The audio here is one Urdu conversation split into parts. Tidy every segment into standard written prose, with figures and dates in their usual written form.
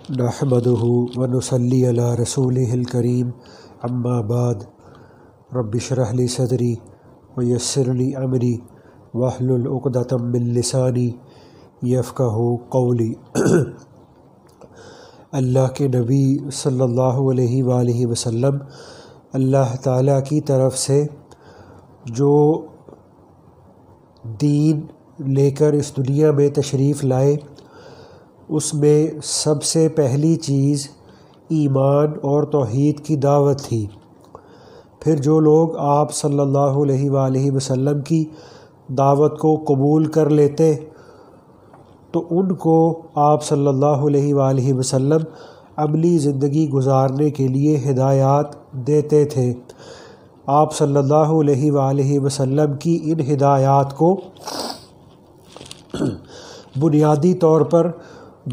نحمده ونصلی علی رسولہ الکریم اما بعد رب اشرح لی صدری ویسر لی امری واحلل عقدۃ من لسانی یفقہوا قولی۔ اللہ کے نبی صلی اللہ علیہ وآلہ وسلم اللہ تعالیٰ کی طرف سے جو دین لے کر اس دنیا میں تشریف لائے، اس میں سب سے پہلی چیز ایمان اور توحید کی دعوت تھی۔ پھر جو لوگ آپ صلی اللہ علیہ وآلہ وسلم کی دعوت کو قبول کر لیتے تو ان کو آپ صلی اللہ علیہ وآلہ وسلم عملی زندگی گزارنے کے لیے ہدایات دیتے تھے۔ آپ صلی اللہ علیہ وآلہ وسلم کی ان ہدایات کو بنیادی طور پر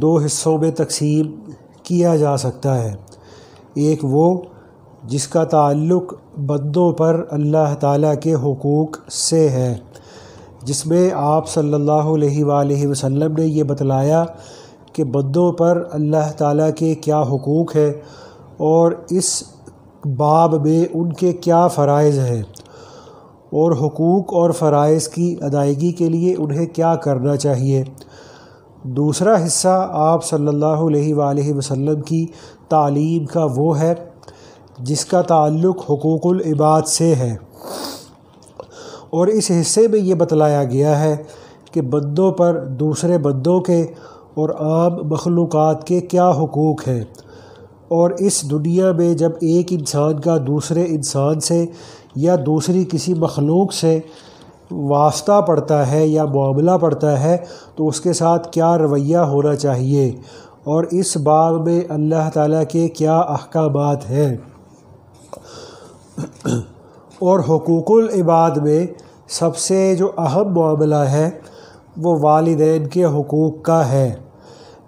دو حصوں میں تقسیم کیا جا سکتا ہے۔ ایک وہ جس کا تعلق بندوں پر اللہ تعالیٰ کے حقوق سے ہے، جس میں آپ صلی اللہ علیہ وآلہ وسلم نے یہ بتلایا کہ بندوں پر اللہ تعالیٰ کے کیا حقوق ہیں اور اس باب میں ان کے کیا فرائض ہیں، اور حقوق اور فرائض کی ادائیگی کے لیے انہیں کیا کرنا چاہیے۔ دوسرا حصہ آپ صلی اللہ علیہ وآلہ وسلم کی تعلیم کا وہ ہے جس کا تعلق حقوق العباد سے ہے، اور اس حصے میں یہ بتلایا گیا ہے کہ بندوں پر دوسرے بندوں کے اور عام مخلوقات کے کیا حقوق ہیں، اور اس دنیا میں جب ایک انسان کا دوسرے انسان سے یا دوسری کسی مخلوق سے واسطہ پڑتا ہے یا معاملہ پڑتا ہے تو اس کے ساتھ کیا رویہ ہونا چاہیے، اور اس باب میں اللہ تعالیٰ کے کیا احکامات ہیں۔ اور حقوق العباد میں سب سے جو اہم معاملہ ہے وہ والدین کے حقوق کا ہے،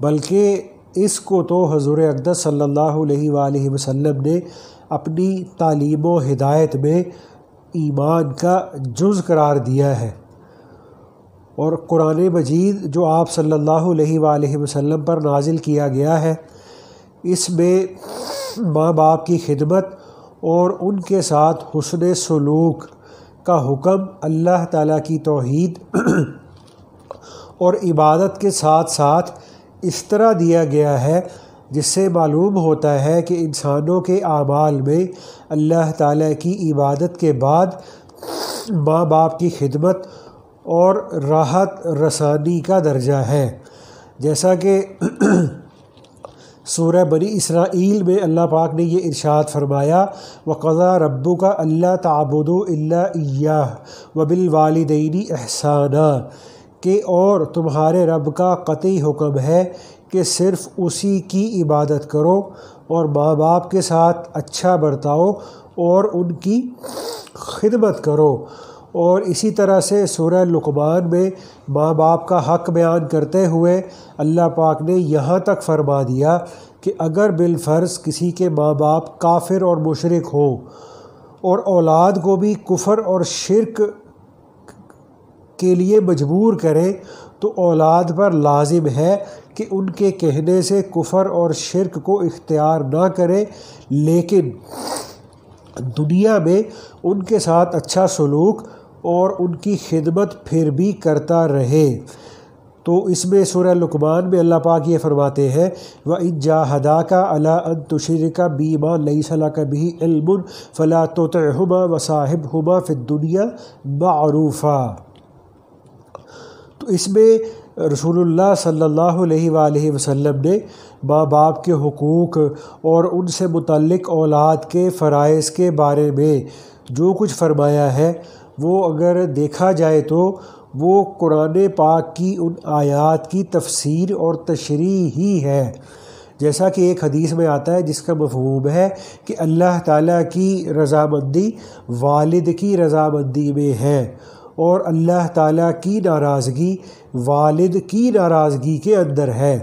بلکہ اس کو تو حضور اقدس صلی اللہ علیہ وآلہ وسلم نے اپنی تعلیم و ہدایت میں ایمان کا جز قرار دیا ہے۔ اور قرآن مجید جو آپ صلی اللہ علیہ وآلہ وسلم پر نازل کیا گیا ہے، اس میں ماں باپ کی خدمت اور ان کے ساتھ حسن سلوک کا حکم اللہ تعالیٰ کی توحید اور عبادت کے ساتھ ساتھ اس طرح دیا گیا ہے جس سے معلوم ہوتا ہے کہ انسانوں کے اعمال میں اللہ تعالیٰ کی عبادت کے بعد ماں باپ کی خدمت اور راحت رسانی کا درجہ ہے، جیسا کہ سورہ بنی اسرائیل میں اللہ پاک نے یہ ارشاد فرمایا، وَقَضَىٰ رَبُّكَ أَلَّا تَعْبُدُوا إِلَّا إِيَّاهُ وَبِالْوَالِدَيْنِ إِحْسَانًا، کہ اور تمہارے رب کا قطعی حکم ہے کہ صرف اسی کی عبادت کرو اور ماں باپ کے ساتھ اچھا برتاؤ اور ان کی خدمت کرو۔ اور اسی طرح سے سورہ لقمان میں ماں باپ کا حق بیان کرتے ہوئے اللہ پاک نے یہاں تک فرما دیا کہ اگر بالفرض کسی کے ماں باپ کافر اور مشرک ہوں اور اولاد کو بھی کفر اور شرک کے لیے مجبور کریں تو اولاد پر لازم ہے کہ ان کے کہنے سے کفر اور شرک کو اختیار نہ کرے، لیکن دنیا میں ان کے ساتھ اچھا سلوک اور ان کی خدمت پھر بھی کرتا رہے۔ تو اس میں سورہ لقمان میں اللہ پاک یہ فرماتے ہیں، وَإِن جَاهَدَاكَ عَلَىٰ أَن تُشْرِكَ بِي مَا لَيْسَ لَكَ بِهِ عِلْمٌ فَلَا تُطِعْهُمَا وَصَاحِبْهُمَا فِي الدُّنْيَا مَعْرُوفًا۔ تو اس میں رسول اللہ صلی اللہ علیہ وآلہ وسلم نے ماں باپ کے حقوق اور ان سے متعلق اولاد کے فرائض کے بارے میں جو کچھ فرمایا ہے وہ اگر دیکھا جائے تو وہ قرآن پاک کی ان آیات کی تفسیر اور تشریح ہی ہے، جیسا کہ ایک حدیث میں آتا ہے جس کا مفہوم ہے کہ اللہ تعالیٰ کی رضامندی والد کی رضامندی میں ہے اور اللہ تعالیٰ کی ناراضگی والد کی ناراضگی کے اندر ہے۔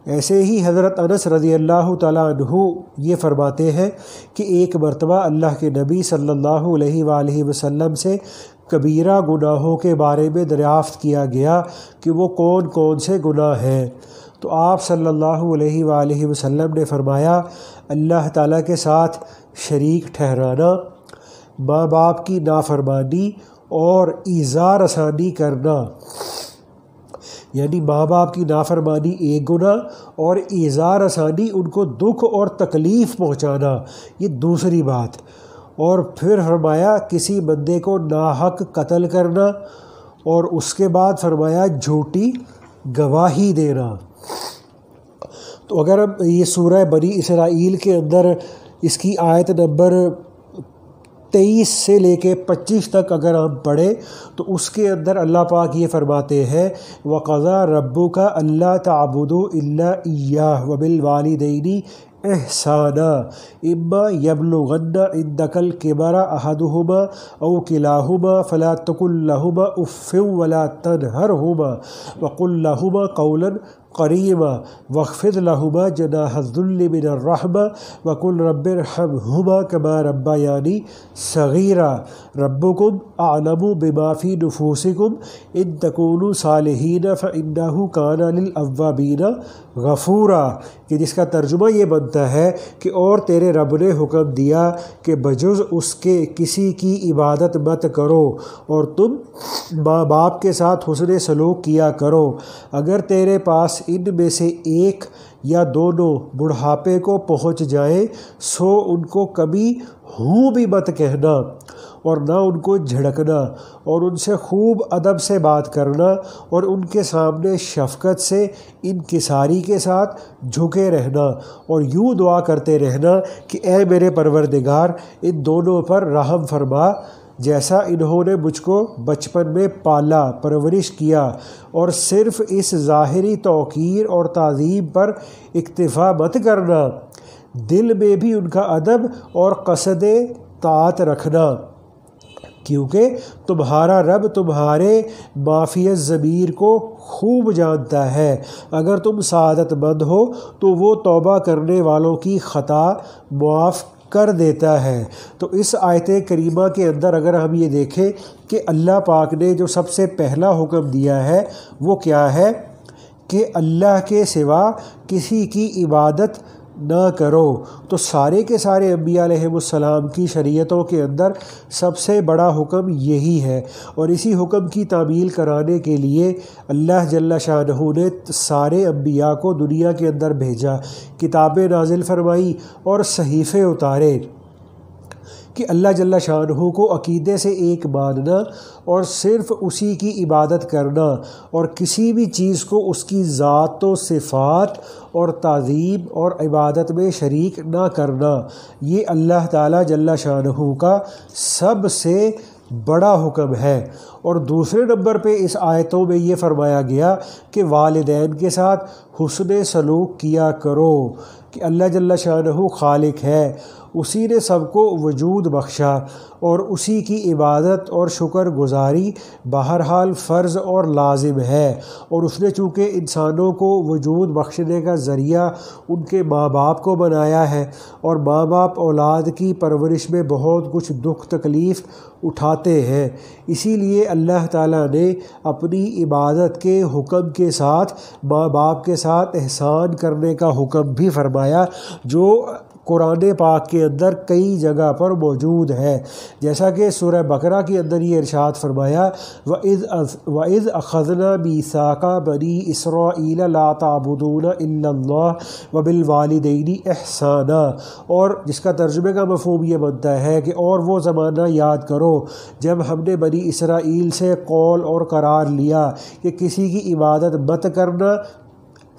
ایسے ہی حضرت انس رضی اللہ تعالیٰ عنہ یہ فرماتے ہیں کہ ایک مرتبہ اللہ کے نبی صلی اللہ علیہ وآلہ وسلم سے کبیرہ گناہوں کے بارے میں دریافت کیا گیا کہ وہ کون کون سے گناہ ہیں، تو تو آپ صلی اللہ علیہ وآلہ وسلم نے فرمایا اللہ تعالیٰ کے ساتھ شریک ٹھہرانا، ماں باپ کی نافرمانی اور ایذا رسانی کرنا، یعنی ماں باپ کی نافرمانی ایک گناہ اور ایذا رسانی ان کو دکھ اور تکلیف پہنچانا یہ دوسری بات، اور پھر فرمایا کسی بندے کو ناحق قتل کرنا، اور اس کے بعد فرمایا جھوٹی گواہی دینا۔ تو اگر ہم یہ سورہ بنی اسرائیل کے اندر اس کی آیت نمبر 23 سے لے کے 25 تک اگر ہم پڑھیں تو اس کے اندر اللہ پاک یہ فرماتے ہیں وَقَضَىٰ رَبُّكَ أَلَّا تَعْبُدُوا إِلَّا إِيَّاهُ وَبِالْوَالِدَيْنِ إِحْسَانًا إِمَّا يَبْلُغَنَّ عِندَكَ الْكِبَرَ أَحَدُهُمَا أَوْ كِلَاهُمَا فَلَا تَقُل لَّهُمَا أُفٍّ وَلَا تَنْهَرْهُمَا وَقُل لَّهُمَا قَوْلًا قریبا واخفض لهما جناح الذل من الرحمة وقل رب ارحمهما كما ربياني صغيرا ربكم أعلم بما في نفوسكم إن تكونوا صالحين فإنه كان للأوابين غفورا، کہ جس کا ترجمہ یہ بنتا ہے کہ اور تیرے رب نے حکم دیا کہ بجز اس کے کسی کی عبادت مت کرو اور تم ماں باپ کے ساتھ حسن سلوک کیا کرو، اگر تیرے پاس ان میں سے ایک یا دونوں بڑھاپے کو پہنچ جائیں سو ان کو کبھی ہوں بھی مت کہنا اور نہ ان کو جھڑکنا، اور ان سے خوب ادب سے بات کرنا اور ان کے سامنے شفقت سے انکساری کے ساتھ جھکے رہنا، اور یوں دعا کرتے رہنا کہ اے میرے پروردگار ان دونوں پر رحم فرما جیسا انہوں نے مجھ کو بچپن میں پالا پرورش کیا، اور صرف اس ظاہری توقیر اور تعظیم پر اکتفا مت کرنا، دل میں بھی ان کا ادب اور قصد طاعت رکھنا، کیونکہ تمہارا رب تمہارے معافی الضمیر کو خوب جانتا ہے، اگر تم سعادت مند ہو تو وہ توبہ کرنے والوں کی خطا معاف کر دیتا ہے۔ تو اس آیت کریمہ کے اندر اگر ہم یہ دیکھیں کہ اللہ پاک نے جو سب سے پہلا حکم دیا ہے وہ کیا ہے کہ اللہ کے سوا کسی کی عبادت نہ کرو، تو سارے کے سارے انبیاء علیہ السلام کی شریعتوں کے اندر سب سے بڑا حکم یہی ہے، اور اسی حکم کی تعمیل کرانے کے لیے اللہ جل شانہ نے سارے انبیاء کو دنیا کے اندر بھیجا، کتابیں نازل فرمائی اور صحیفے اتارے کہ اللہ جل شانہ کو عقیدے سے ایک ماننا اور صرف اسی کی عبادت کرنا، اور کسی بھی چیز کو اس کی ذات و صفات اور تعظیم اور عبادت میں شریک نہ کرنا، یہ اللہ تعالیٰ جل شانہ کا سب سے بڑا حکم ہے۔ اور دوسرے نمبر پہ اس آیتوں میں یہ فرمایا گیا کہ والدین کے ساتھ حسن سلوک کیا کرو، کہ اللہ جل شانہ خالق ہے، اسی نے سب کو وجود بخشا اور اسی کی عبادت اور شکر گزاری بہرحال فرض اور لازم ہے، اور اس نے چونکہ انسانوں کو وجود بخشنے کا ذریعہ ان کے ماں باپ کو بنایا ہے، اور ماں باپ اولاد کی پرورش میں بہت کچھ دکھ تکلیف اٹھاتے ہیں، اسی لیے اللہ تعالیٰ نے اپنی عبادت کے حکم کے ساتھ ماں باپ کے ساتھ احسان کرنے کا حکم بھی فرمایا، جو قرآن پاک کے اندر کئی جگہ پر موجود ہے، جیسا کہ سورہ بقرہ کے اندر یہ ارشاد فرمایا وَإِذْ أَخَذْنَا مِيثَاقَ بَنِي إِسْرَائِيلَ لَا تَعْبُدُونَ إِلَّا اللَّهَ وَبِالْوَالِدَيْنِ إِحْسَانًا، اور جس کا ترجمے کا مفہوم یہ بنتا ہے کہ اور وہ زمانہ یاد کرو جب ہم نے بنی اسرائیل سے قول اور قرار لیا کہ کسی کی عبادت مت کرنا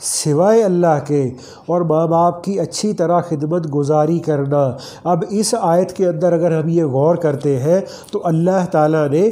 سوائے اللہ کے، اور ماں باپ کی اچھی طرح خدمت گزاری کرنا۔ اب اس آیت کے اندر اگر ہم یہ غور کرتے ہیں تو اللہ تعالیٰ نے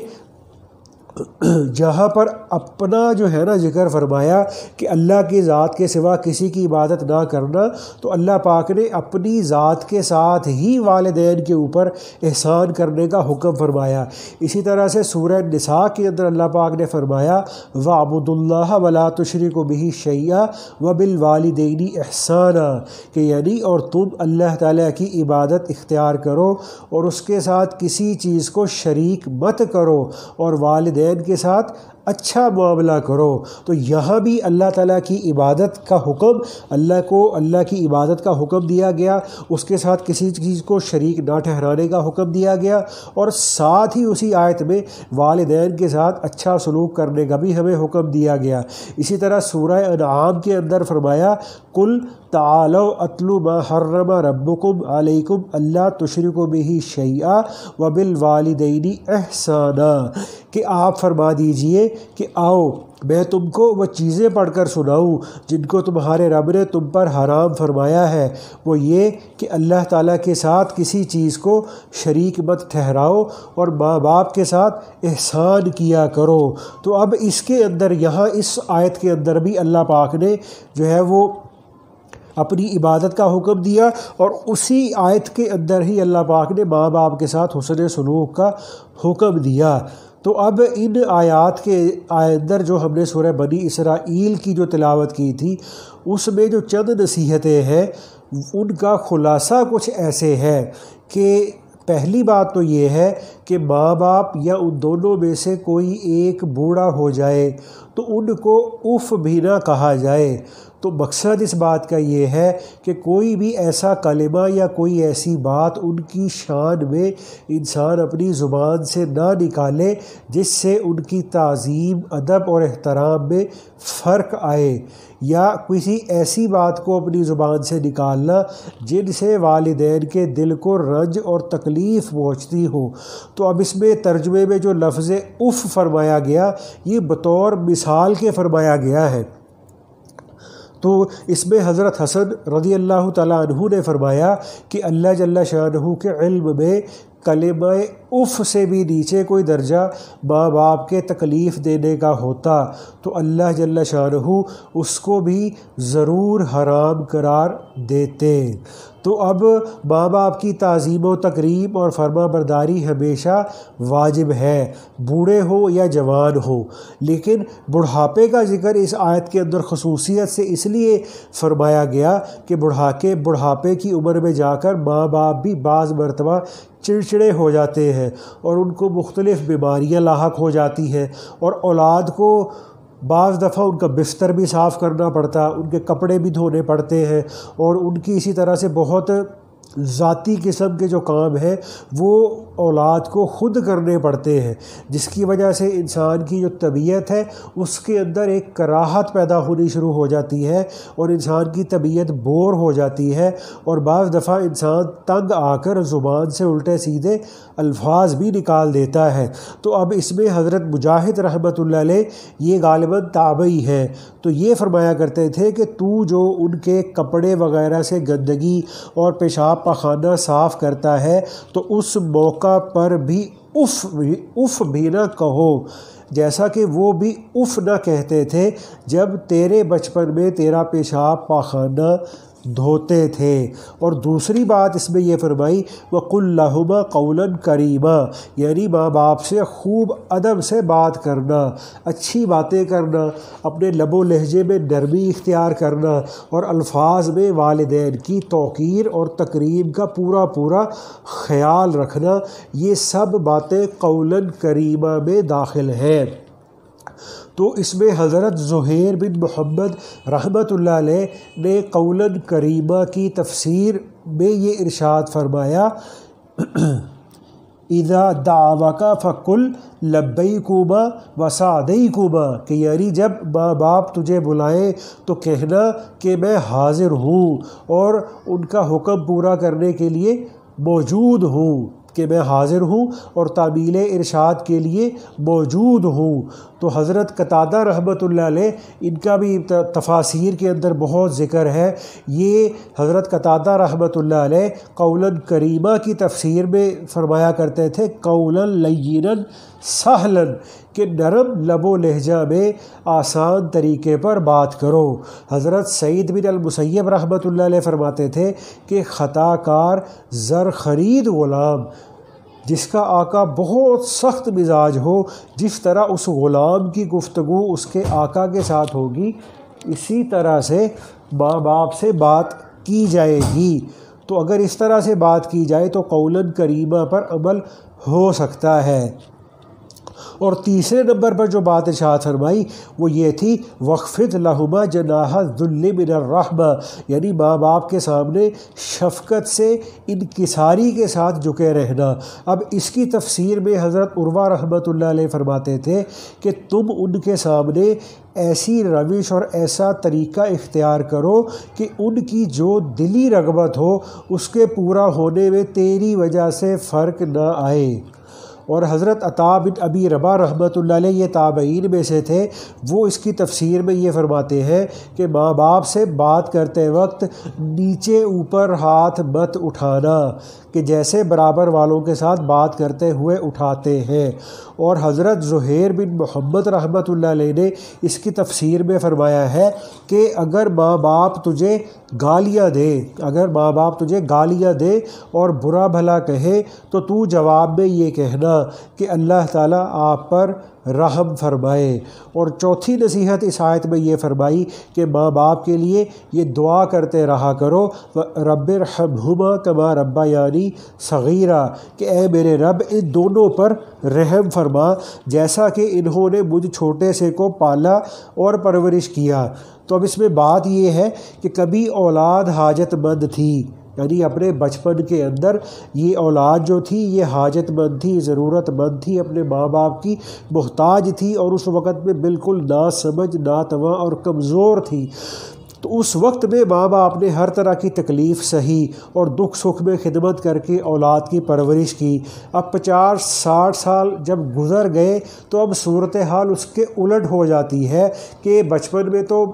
جہاں پر اپنا جو ہے نا ذکر فرمایا کہ اللہ کی ذات کے سوا کسی کی عبادت نہ کرنا، تو اللہ پاک نے اپنی ذات کے ساتھ ہی والدین کے اوپر احسان کرنے کا حکم فرمایا۔ اسی طرح سے سورہ نساء کے اندر اللہ پاک نے فرمایا وَاعْبُدُوا اللَّهَ وَلَا تُشْرِكُوا بِهِ شَيْئًا وَبِالْوَالِدَيْنِ إِحْسَانًا، کہ یعنی اور تم اللہ تعالیٰ کی عبادت اختیار کرو اور اس کے ساتھ کسی چیز کو شریک مت کرو، اور والدین کے ساتھ اچھا معاملہ کرو۔ تو یہاں بھی اللہ تعالیٰ کی عبادت کا حکم، اللہ کی عبادت کا حکم دیا گیا، اس کے ساتھ کسی چیز کو شریک نہ ٹھہرانے کا حکم دیا گیا، اور ساتھ ہی اسی آیت میں والدین کے ساتھ اچھا سلوک کرنے کا بھی ہمیں حکم دیا گیا۔ اسی طرح سورہ انعام کے اندر فرمایا قل تعالوا اتل ما حرم ربکم علیکم الا تشرکوا بہ شیئا وبالوالدین احسانا، کہ آپ فرما دیجئے کہ آؤ میں تم کو وہ چیزیں پڑھ کر سناؤں جن کو تمہارے رب نے تم پر حرام فرمایا ہے، وہ یہ کہ اللہ تعالیٰ کے ساتھ کسی چیز کو شریک مت ٹھہراؤ اور ماں باپ کے ساتھ احسان کیا کرو۔ تو اب اس کے اندر یہاں اس آیت کے اندر بھی اللہ پاک نے جو ہے وہ اپنی عبادت کا حکم دیا، اور اسی آیت کے اندر ہی اللہ پاک نے ماں باپ کے ساتھ حسن سلوک کا حکم دیا۔ تو اب ان آیات کے اندر جو ہم نے سورہ بنی اسرائیل کی جو تلاوت کی تھی، اس میں جو چند نصیحتیں ہیں ان کا خلاصہ کچھ ایسے ہے کہ پہلی بات تو یہ ہے کہ ماں باپ یا ان دونوں میں سے کوئی ایک بوڑھا ہو جائے تو ان کو اف بھی نہ کہا جائے۔ تو مقصد اس بات کا یہ ہے کہ کوئی بھی ایسا کلمہ یا کوئی ایسی بات ان کی شان میں انسان اپنی زبان سے نہ نکالے جس سے ان کی تعظیم، ادب اور احترام میں فرق آئے، یا کسی ایسی بات کو اپنی زبان سے نکالنا جن سے والدین کے دل کو رنج اور تکلیف پہنچتی ہو۔ تو اب اس میں ترجمے میں جو لفظ اف فرمایا گیا یہ بطور مثال کے فرمایا گیا ہے۔ تو اس میں حضرت حسن رضی اللہ تعالیٰ عنہ نے فرمایا کہ اللہ جل شانہ کے علم میں کلمہ اف سے بھی نیچے کوئی درجہ ماں باپ کے تکلیف دینے کا ہوتا تو اللہ جل شانہ اس کو بھی ضرور حرام قرار دیتے۔ تو اب ماں باپ کی تعظیم و تکریم اور فرما برداری ہمیشہ واجب ہے، بوڑھے ہو یا جوان ہو۔ لیکن بڑھاپے کا ذکر اس آیت کے اندر خصوصیت سے اس لیے فرمایا گیا کہ بڑھاپے کی عمر میں جا کر ماں باپ بھی بعض مرتبہ چڑچڑے ہو جاتے ہیں اور ان کو مختلف بیماریاں لاحق ہو جاتی ہیں، اور اولاد کو بعض دفعہ ان کا بستر بھی صاف کرنا پڑتا، ان کے کپڑے بھی دھونے پڑتے ہیں، اور ان کی اسی طرح سے بہت ذاتی قسم کے جو کام ہیں وہ اولاد کو خود کرنے پڑتے ہیں، جس کی وجہ سے انسان کی جو طبیعت ہے اس کے اندر ایک کراہت پیدا ہونی شروع ہو جاتی ہے اور انسان کی طبیعت بور ہو جاتی ہے، اور بعض دفعہ انسان تنگ آ کر زبان سے الٹے سیدھے الفاظ بھی نکال دیتا ہے۔ تو اب اس میں حضرت مجاہد رحمۃ اللہ علیہ یہ غالباً تابعی ہے، تو یہ فرمایا کرتے تھے کہ تو جو ان کے کپڑے وغیرہ سے گندگی اور پیشاب پخانہ صاف کرتا ہے تو اس موقع پر بھی اف بھی نہ کہو، جیسا کہ وہ بھی اف نہ کہتے تھے جب تیرے بچپن میں تیرا پیشاب پاخانہ دھوتے تھے۔ اور دوسری بات اس میں یہ فرمائی وَقُلْ لَهُمَا قَوْلًا كَرِيمًا، یعنی ماں باپ سے خوب ادب سے بات کرنا، اچھی باتیں کرنا، اپنے لب و لہجے میں نرمی اختیار کرنا، اور الفاظ میں والدین کی توقیر اور تکریم کا پورا خیال رکھنا، یہ سب باتیں قولاً کریمہ میں داخل ہیں۔ تو اس میں حضرت زہیر بن محمد رحمۃ اللہ علیہ نے قولاً کریمہ کی تفسیر میں یہ ارشاد فرمایا اذا دعوک فقل لبیکما وسعدیکما، کہ یعنی جب ماں باپ تجھے بلائیں تو کہنا کہ میں حاضر ہوں اور ان کا حکم پورا کرنے کے لیے موجود ہوں، کہ میں حاضر ہوں اور تعمیل ارشاد کے لیے موجود ہوں۔ تو حضرت قتادہ رحمۃ اللہ علیہ ان کا بھی تفاسیر کے اندر بہت ذکر ہے۔ یہ حضرت قتادہ رحمۃ اللہ علیہ قولاً کریمہ کی تفسیر میں فرمایا کرتے تھے قولاً لینا سہلاً، کہ نرم لب و لہجہ میں آسان طریقے پر بات کرو۔ حضرت سعید بن المسیب رحمۃ اللہ علیہ فرماتے تھے کہ خطا کار زر خرید غلام، جس کا آقا بہت سخت مزاج ہو، جس طرح اس غلام کی گفتگو اس کے آقا کے ساتھ ہوگی اسی طرح سے ماں باپ سے بات کی جائے گی۔ تو اگر اس طرح سے بات کی جائے تو قولاً کریمہ پر عمل ہو سکتا ہے۔ اور تیسرے نمبر پر جو بات ارشاد فرمائی وہ یہ تھی وَخْفِضْ لَهُمَا جَنَاحَ الذُّلِّ مِنَ الرَّحْمَةِ، یعنی ماں باپ کے سامنے شفقت سے انکساری کے ساتھ جھکے رہنا۔ اب اس کی تفسیر میں حضرت عروہ رحمۃ اللہ علیہ فرماتے تھے کہ تم ان کے سامنے ایسی روش اور ایسا طریقہ اختیار کرو کہ ان کی جو دلی رغبت ہو اس کے پورا ہونے میں تیری وجہ سے فرق نہ آئے۔ اور حضرت عطا بن ابی رباح رحمۃ اللہ علیہ یہ تابعین میں سے تھے، وہ اس کی تفسیر میں یہ فرماتے ہیں کہ ماں باپ سے بات کرتے وقت نیچے اوپر ہاتھ مت اٹھانا، کہ جیسے برابر والوں کے ساتھ بات کرتے ہوئے اٹھاتے ہیں۔ اور حضرت زہیر بن محمد رحمۃ اللہ علیہ نے اس کی تفسیر میں فرمایا ہے کہ اگر ماں باپ تجھے گالیاں دے اور برا بھلا کہے تو جواب میں یہ کہنا کہ اللہ تعالیٰ آپ پر رحم فرمائے۔ اور چوتھی نصیحت اس آیت میں یہ فرمائی کہ ماں باپ کے لیے یہ دعا کرتے رہا کرو رب ارحمہما کما ربیانی صغیرا، کہ اے میرے رب ان دونوں پر رحم فرما جیسا کہ انہوں نے مجھ چھوٹے سے کو پالا اور پرورش کیا۔ تو اب اس میں بات یہ ہے کہ کبھی اولاد حاجت مند تھی، یعنی اپنے بچپن کے اندر یہ اولاد جو تھی یہ حاجت مند تھی، ضرورت مند تھی، اپنے ماں باپ کی محتاج تھی، اور اس وقت میں بالکل ناسمجھ ناتواں اور کمزور تھی۔ تو اس وقت میں ماں باپ نے ہر طرح کی تکلیف سہی اور دکھ سکھ میں خدمت کر کے اولاد کی پرورش کی۔ اب 50-60 سال جب گزر گئے تو اب صورتحال اس کے الٹ ہو جاتی ہے کہ بچپن میں تو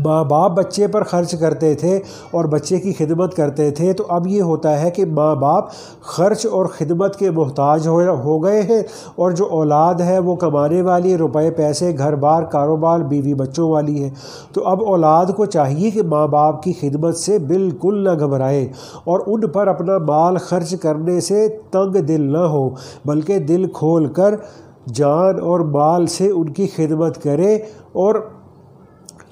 ماں باپ بچے پر خرچ کرتے تھے اور بچے کی خدمت کرتے تھے، تو اب یہ ہوتا ہے کہ ماں باپ خرچ اور خدمت کے محتاج ہو گئے ہیں، اور جو اولاد ہے وہ کمانے والی، روپے پیسے گھر بار کاروبار بیوی بچوں والی ہے۔ تو اب اولاد کو چاہیے کہ ماں باپ کی خدمت سے بالکل نہ گھبرائے اور ان پر اپنا مال خرچ کرنے سے تنگ دل نہ ہو، بلکہ دل کھول کر جان اور مال سے ان کی خدمت کرے، اور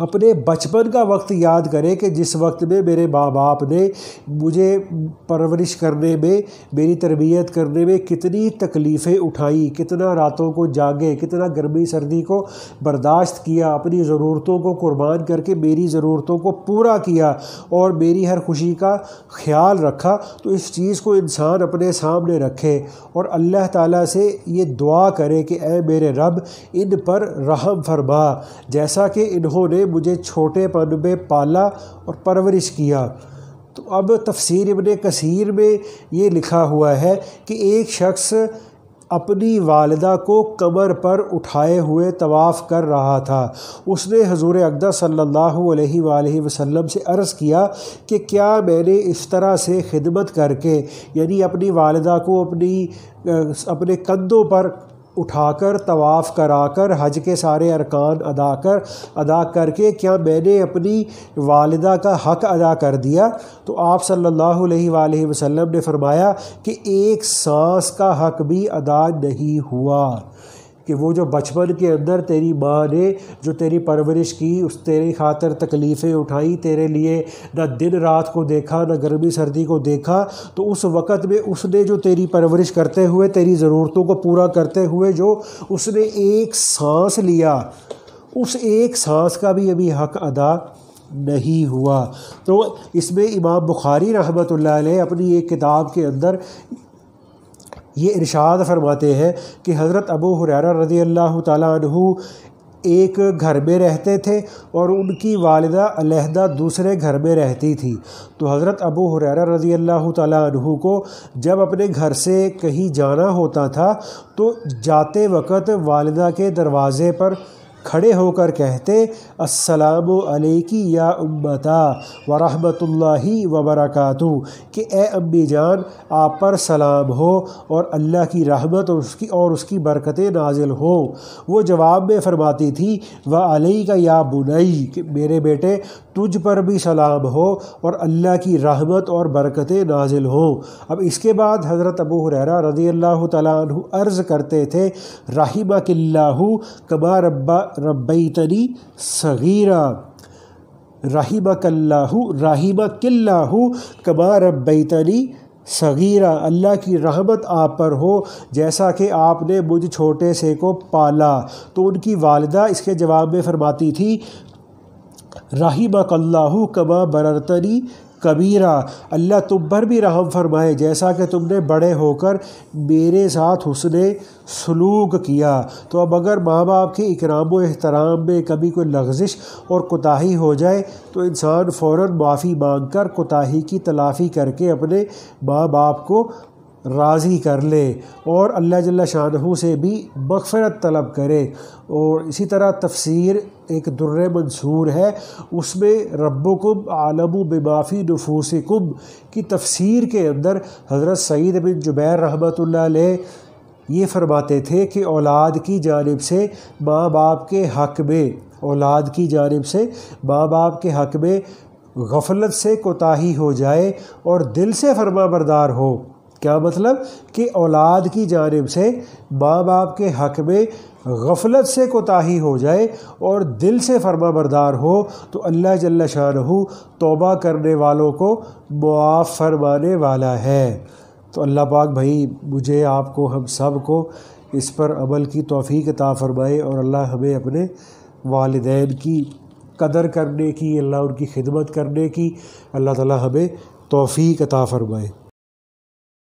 اپنے بچپن کا وقت یاد کرے کہ جس وقت میں میرے ماں باپ نے مجھے پرورش کرنے میں، میری تربیت کرنے میں کتنی تکلیفیں اٹھائیں، کتنا راتوں کو جاگے، کتنا گرمی سردی کو برداشت کیا، اپنی ضرورتوں کو قربان کر کے میری ضرورتوں کو پورا کیا اور میری ہر خوشی کا خیال رکھا۔ تو اس چیز کو انسان اپنے سامنے رکھے اور اللہ تعالیٰ سے یہ دعا کرے کہ اے میرے رب ان پر رحم فرما جیسا کہ انہوں نے مجھے چھوٹے پن میں پالا اور پرورش کیا۔ تو اب تفسیر ابن کثیر میں یہ لکھا ہوا ہے کہ ایک شخص اپنی والدہ کو کمر پر اٹھائے ہوئے طواف کر رہا تھا۔ اس نے حضور اقدس صلی اللہ علیہ وآلہ وسلم سے عرض کیا کہ کیا میں نے اس طرح سے خدمت کر کے، یعنی اپنی والدہ کو اپنے کندھوں پر اٹھا کر طواف کرا کر حج کے سارے ارکان ادا کر کے کیا میں نے اپنی والدہ کا حق ادا کر دیا؟ تو آپ صلی اللہ علیہ وآلہ وسلم نے فرمایا کہ ایک سانس کا حق بھی ادا نہیں ہوا، کہ وہ جو بچپن کے اندر تیری ماں نے جو تیری پرورش کی، اس تیری خاطر تکلیفیں اٹھائیں، تیرے لیے نہ دن رات کو دیکھا نہ گرمی سردی کو دیکھا، تو اس وقت میں اس نے جو تیری پرورش کرتے ہوئے تیری ضرورتوں کو پورا کرتے ہوئے جو اس نے ایک سانس لیا، اس ایک سانس کا بھی ابھی حق ادا نہیں ہوا۔ تو اس میں امام بخاری رحمۃ اللہ علیہ اپنی ایک کتاب کے اندر یہ ارشاد فرماتے ہیں کہ حضرت ابو ہریرہ رضی اللہ تعالیٰ عنہ ایک گھر میں رہتے تھے اور ان کی والدہ علیحدہ دوسرے گھر میں رہتی تھی۔ تو حضرت ابو ہریرہ رضی اللہ تعالیٰ عنہ کو جب اپنے گھر سے کہیں جانا ہوتا تھا تو جاتے وقت والدہ کے دروازے پر کھڑے ہو کر کہتے السلام علیکی یا امتا ورحمۃ اللہ وبرکاتہ، کہ اے امی جان آپ پر سلام ہو اور اللہ کی رحمت اور اس کی برکتیں نازل ہوں۔ وہ جواب میں فرماتی تھی وعلیک یا بنی، کہ میرے بیٹے تجھ پر بھی سلام ہو اور اللہ کی رحمت اور برکتیں نازل ہوں۔ اب اس کے بعد حضرت ابو ہریرہ رضی اللہ تعالیٰ عنہ عرض کرتے تھے رحمک اللہ کما ربیتنی صغیرا، رحمک اللہ کما ربیتنی صغیرہ، اللہ کی رحمت آپ پر ہو جیسا کہ آپ نے مجھ چھوٹے سے کو پالا۔ تو ان کی والدہ اس کے جواب میں فرماتی تھی رحمک اللہ کما بررتنی کبیرہ، اللہ تم پر بھی رحم فرمائے جیسا کہ تم نے بڑے ہو کر میرے ساتھ حسن سلوک کیا۔ تو اب اگر ماں باپ کے اکرام و احترام میں کبھی کوئی لغزش اور کوتاہی ہو جائے تو انسان فوراً معافی مانگ کر کوتاہی کی تلافی کر کے اپنے ماں باپ کو راضی کر لے اور اللہ جل شانہ سے بھی مغفرت طلب کرے۔ اور اسی طرح تفسیر ایک در منصور ہے، اس میں ربکم اعلم بما فی نفوسکم کی تفسیر کے اندر حضرت سعید بن جبیر رحمۃ اللہ علیہ یہ فرماتے تھے کہ اولاد کی جانب سے ماں باپ کے حق میں غفلت سے کوتاہی ہو جائے اور دل سے فرما بردار ہو۔ کیا مطلب کہ اولاد کی جانب سے ماں باپ کے حق میں غفلت سے کوتاہی ہو جائے اور دل سے فرما بردار ہو تو اللہ جل شانہ توبہ کرنے والوں کو معاف فرمانے والا ہے۔ تو اللہ پاک بھائی مجھے، آپ کو، ہم سب کو اس پر عمل کی توفیق عطا فرمائے اور اللہ ہمیں اپنے والدین کی قدر کرنے کی، اللہ ان کی خدمت کرنے کی اللہ تعالی ہمیں توفیق عطا فرمائے۔